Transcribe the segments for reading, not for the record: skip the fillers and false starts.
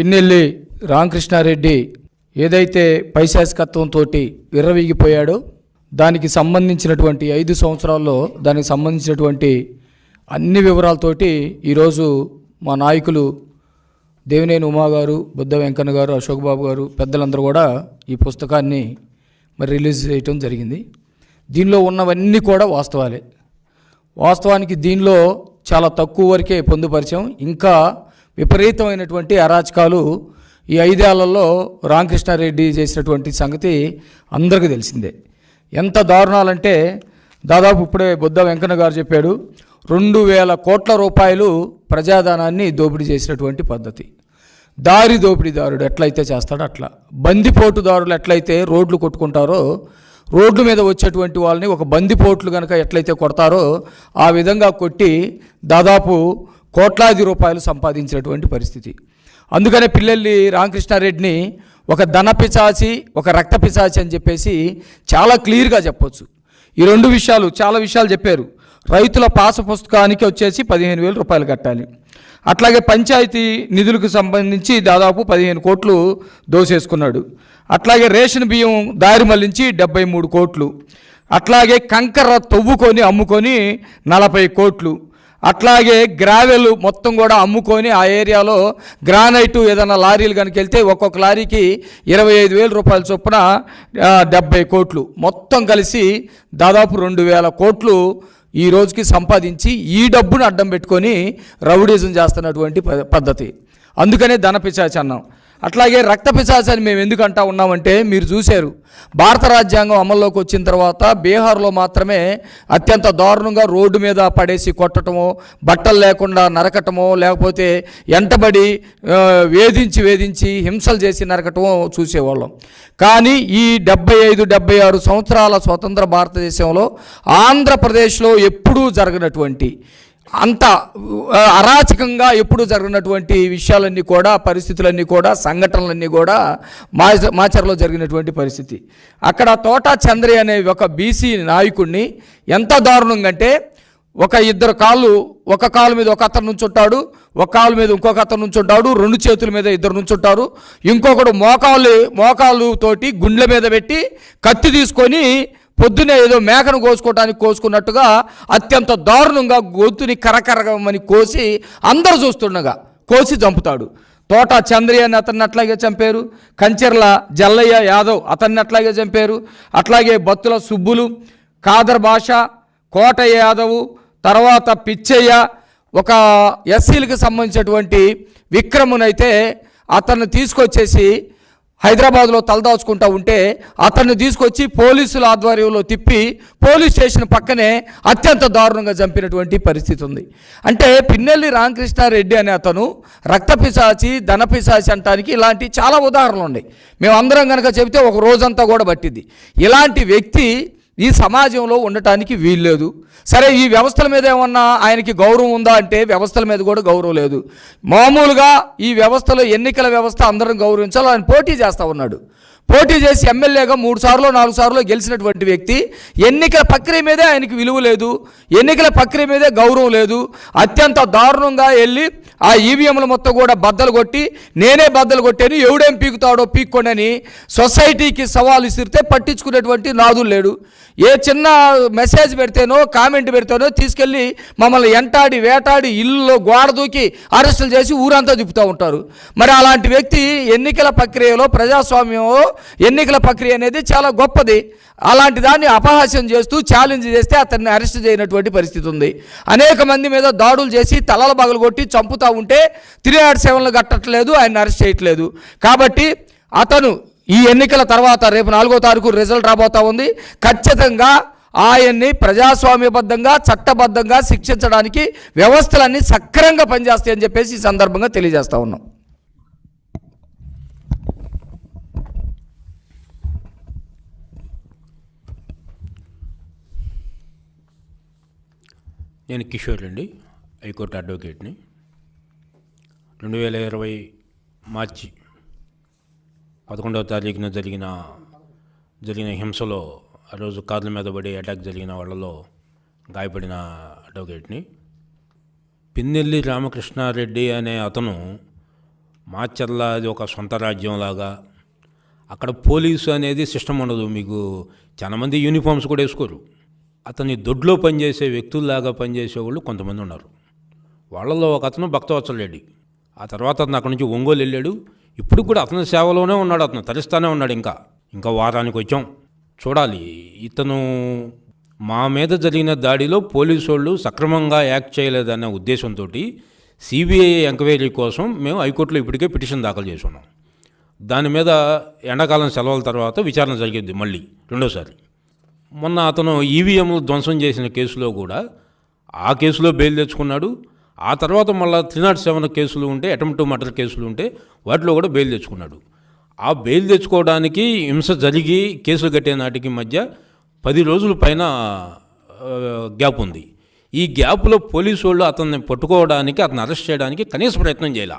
పిన్నెల్లి రామకృష్ణారెడ్డి ఏదైతే పైశాచికత్వంతో విర్రవీగిపోయాడో దానికి సంబంధించినటువంటి 5 సంవత్సరాల్లో దానికి సంబంధించినటువంటి అన్ని వివరాలతోటి ఈరోజు మా నాయకులు దేవినేని ఉమా గారు, బుద్ధ వెంకన్న గారు, అశోక్ బాబు గారు పెద్దలందరూ కూడా ఈ పుస్తకాన్ని రిలీజ్ చేయటం జరిగింది. దీనిలో ఉన్నవన్నీ కూడా వాస్తవాలే. వాస్తవానికి దీనిలో చాలా తక్కువ వరకే పొందుపరిచాం. ఇంకా విపరీతమైనటువంటి అరాచకాలు ఈ 5 ఏళ్లలో రామకృష్ణారెడ్డి చేసినటువంటి సంగతి అందరికీ తెలిసిందే. ఎంత దారుణాలంటే దాదాపు ఇప్పుడే బుద్ధ వెంకన్న గారు చెప్పాడు, 2000 కోట్ల రూపాయలు ప్రజాధనాన్ని దోపిడీ చేసినటువంటి పద్ధతి. దారి దోపిడీదారుడు ఎట్లయితే చేస్తాడో అట్లా, బందిపోటుదారులు ఎట్లయితే రోడ్లు కొట్టుకుంటారో, రోడ్ల మీద వచ్చేటువంటి వాళ్ళని ఒక బందిపోట్లు కనుక ఎట్లయితే కొడతారో ఆ విధంగా కొట్టి దాదాపు కోట్లాది రూపాయలు సంపాదించినటువంటి పరిస్థితి. అందుకనే పిల్లల్లి రామకృష్ణారెడ్డిని ఒక ధన పిశాచి, ఒక రక్త పిశాచి అని చెప్పేసి చాలా క్లియర్గా చెప్పొచ్చు. ఈ 2 విషయాలు, చాలా విషయాలు చెప్పారు. రైతుల పాస పుస్తకానికి వచ్చేసి 15,000 రూపాయలు కట్టాలి. అట్లాగే పంచాయతీ నిధులకు సంబంధించి దాదాపు 15 కోట్లు దోసేసుకున్నాడు. అట్లాగే రేషన్ బియ్యం దారి మళ్లించి 73 కోట్లు. అట్లాగే కంకర తవ్వుకొని అమ్ముకొని 40 కోట్లు. అట్లాగే గ్రావెల్ మొత్తం కూడా అమ్ముకొని ఆ ఏరియాలో గ్రానైటు ఏదైనా లారీలు కనుక వెళ్తే ఒక్కొక్క లారీకి 25,000 రూపాయల చొప్పున 70 కోట్లు. మొత్తం కలిసి దాదాపు 2,000 కోట్లు ఈ రోజుకి సంపాదించి ఈ డబ్బును అడ్డం పెట్టుకొని రౌడీజం చేస్తున్నటువంటి పద్ధతి. అందుకనే ధన పిశాచి అన్నాం. అట్లాగే రక్త పిశాచి అని మేము ఎందుకు అంటా ఉన్నామంటే, మీరు చూశారు భారత రాజ్యాంగం అమల్లోకి వచ్చిన తర్వాత బీహార్లో మాత్రమే అత్యంత దారుణంగా రోడ్డు మీద పడేసి కొట్టడమో, బట్టలు లేకుండా నరకటమో, లేకపోతే ఎంటబడి వేధించి హింసలు చేసి నరకటమో చూసేవాళ్ళం. కానీ ఈ 75-76 సంవత్సరాల స్వతంత్ర భారతదేశంలో ఆంధ్రప్రదేశ్లో ఎప్పుడూ జరగనటువంటి, అంత అరాచకంగా ఎప్పుడు జరిగినటువంటి విషయాలన్నీ కూడా, పరిస్థితులన్నీ కూడా, సంఘటనలన్నీ కూడా మాచర్లో జరిగినటువంటి పరిస్థితి. అక్కడ తోటా చంద్రయ్య అనే ఒక బీసీ నాయకుడిని ఎంత దారుణంగా అంటే, ఒక కాలు మీద ఒక అతను నుంచుంటాడు, ఒక కాలు మీద ఇంకొక అతను నుంచుంటాడు, 2 చేతుల మీద 2 నుంచుంటారు, ఇంకొకడు మోకాలు తోటి గుండెల మీద పెట్టి కత్తి తీసుకొని పొద్దునే ఏదో మేకను కోసుకున్నట్టుగా అత్యంత దారుణంగా గొంతుని కరకరమని కోసి అందరూ చూస్తుండగా కోసి చంపుతాడు. తోటా చంద్రయ్య అని అతన్ని అట్లాగే చంపారు. కంచెర్ల జల్లయ్య యాదవ్ అతన్ని అట్లాగే చంపారు. అట్లాగే బత్తుల సుబ్బులు, ఖాదర్ భాష, కోటయ్య యాదవ్, తర్వాత పిచ్చయ్య, ఒక ఎస్సీలకు సంబంధించినటువంటి విక్రమునైతే అతన్ని తీసుకొచ్చేసి హైదరాబాద్లో తలదాచుకుంటూ ఉంటే అతన్ని తీసుకొచ్చి పోలీసుల ఆధ్వర్యంలో తిప్పి పోలీస్ స్టేషన్ పక్కనే అత్యంత దారుణంగా చంపినటువంటి పరిస్థితి ఉంది. అంటే పిన్నెల్లి రామకృష్ణారెడ్డి అనే అతను రక్త పిశాచి, ధన పిశాచి అంటానికి ఇలాంటి చాలా ఉదాహరణలు ఉన్నాయి. మేమందరం కనుక చెబితే ఒక రోజంతా కూడా పట్టింది. ఇలాంటి వ్యక్తి ఈ సమాజంలో ఉండటానికి వీల్లేదు. సరే, ఈ వ్యవస్థల మీద ఏమన్నా ఆయనకి గౌరవం ఉందా అంటే వ్యవస్థల మీద కూడా గౌరవం లేదు. మామూలుగా ఈ వ్యవస్థలో ఎన్నికల వ్యవస్థ అందరం గౌరవించాలి. ఆయన పోటీ చేస్తూ ఉన్నాడు. పోటీ చేసి ఎమ్మెల్యేగా 3 సార్లు 4 సార్లు గెలిచినటువంటి వ్యక్తి, ఎన్నికల ప్రక్రియ మీదే ఆయనకి విలువ లేదు, ఎన్నికల ప్రక్రియ మీదే గౌరవం లేదు. అత్యంత దారుణంగా వెళ్ళి ఆ ఈవీఎంలు మొత్తం కూడా బద్దలు కొట్టి, నేనే బద్దలు కొట్టాను, ఎవడేం పీకుతాడో పీక్కొనని సొసైటీకి సవాలు ఇసిరితే పట్టించుకునేటువంటి నాదులు లేడు. ఏ చిన్న మెసేజ్ పెడితేనో, కామెంట్ పెడితేనో తీసుకెళ్ళి మమ్మల్ని ఎంటాడి వేటాడి ఇల్లులో గోడ దూకి అరెస్టులు చేసి ఊరంతా తిప్పుతూ ఉంటారు. మరి అలాంటి వ్యక్తి ఎన్నికల ప్రక్రియలో, ప్రజాస్వామ్యంలో ఎన్నికల ప్రక్రియ అనేది చాలా గొప్పది. అలాంటి దాన్ని అపహాస్యం చేస్తూ ఛాలెంజ్ చేస్తే అతన్ని అరెస్ట్ చేయనటువంటి పరిస్థితి ఉంది. అనేక మంది మీద దాడులు చేసి తలల బగలు కొట్టి చంపుతూ ఉంటే 307లు కట్టట్లేదు, ఆయన అరెస్ట్ చేయట్లేదు. కాబట్టి అతను ఈ ఎన్నికల తర్వాత రేపు 4వ తారీఖు రిజల్ట్ రాబోతా ఉంది. ఖచ్చితంగా ఆయన్ని ప్రజాస్వామ్యబద్ధంగా, చట్టబద్ధంగా శిక్షించడానికి వ్యవస్థలన్నీ సక్రమంగా పనిచేస్తాయని చెప్పేసి ఈ సందర్భంగా తెలియజేస్తా ఉన్నాం. నేను కిషోర్ అండి, హైకోర్టు అడ్వకేట్ని. 2020 మార్చి 11వ తారీఖున జరిగిన హింసలో ఆ రోజు కార్ల మీద పడి అటాక్ జరిగిన వాళ్ళలో గాయపడిన అడ్వకేట్ని. పిన్నెల్లి రామకృష్ణారెడ్డి అనే అతను మాచర్ల అది ఒక సొంత రాజ్యంలాగా, అక్కడ పోలీసు అనేది సిస్టమ్ ఉండదు. మీకు చాలామంది యూనిఫామ్స్ కూడా వేసుకోరు. అతని దొడ్లో పనిచేసే వ్యక్తుల్లాగా పనిచేసేవాళ్ళు కొంతమంది ఉన్నారు. వాళ్ళలో ఒక అతను భక్తవత్సలరెడ్డి. ఆ తర్వాత అతను అక్కడి నుంచి ఒంగోలు వెళ్ళాడు. ఇప్పుడు కూడా అతని సేవలోనే ఉన్నాడు, అతను తరిస్తానే ఉన్నాడు. ఇంకా వారానికి వచ్చాం, చూడాలి. ఇతను మా మీద జరిగిన దాడిలో పోలీసు వాళ్ళు సక్రమంగా యాక్ట్ చేయలేదన్న ఉద్దేశంతో సిబిఐ ఎంక్వైరీ కోసం మేము హైకోర్టులో ఇప్పటికే పిటిషన్ దాఖలు చేసి ఉన్నాం. దాని మీద ఎండాకాలం సెలవుల తర్వాత విచారణ జరిగింది మళ్ళీ రెండోసారి. మొన్న అతను ఈవీఎంలు ధ్వంసం చేసిన కేసులో కూడా ఆ కేసులో బెయిల్ తెచ్చుకున్నాడు. ఆ తర్వాత మళ్ళీ 307 కేసులు ఉంటే, అటెంప్ట్ టు మర్డర్ కేసులు ఉంటే వాటిలో కూడా బెయిల్ తెచ్చుకున్నాడు. ఆ బెయిల్ తెచ్చుకోవడానికి హింస జరిగి కేసులు కట్టే నాటికి మధ్య 10 రోజుల పైన గ్యాప్ ఉంది. ఈ గ్యాప్లో పోలీసు వాళ్ళు అతన్ని పట్టుకోవడానికి, అతన్ని అరెస్ట్ చేయడానికి కనీస ప్రయత్నం చేయాల.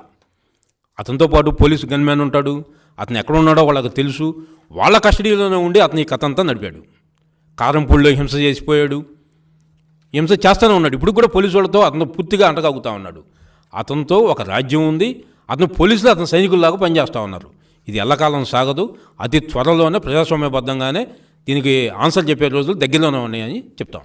అతనితో పాటు పోలీసు గన్మ్యాన్ ఉంటాడు, అతను ఎక్కడ ఉన్నాడో వాళ్ళకి తెలుసు. వాళ్ళ కస్టడీలోనే ఉండి అతని కథ అంతా నడిపాడు. కారంపూడిలో హింస చేసిపోయాడు, హింస చేస్తూనే ఉన్నాడు. ఇప్పుడు కూడా పోలీసు వాళ్ళతో అతను పూర్తిగా అంటగాగుతూ ఉన్నాడు. అతనితో ఒక రాజ్యం ఉంది, అతను పోలీసులు అతను సైనికుల్లాగా పనిచేస్తూ ఉన్నారు. ఇది ఎల్లకాలం సాగదు. అతి త్వరలోనే ప్రజాస్వామ్యబద్ధంగానే దీనికి ఆన్సర్ చెప్పే రోజులు దగ్గరలోనే ఉన్నాయని చెప్తాం.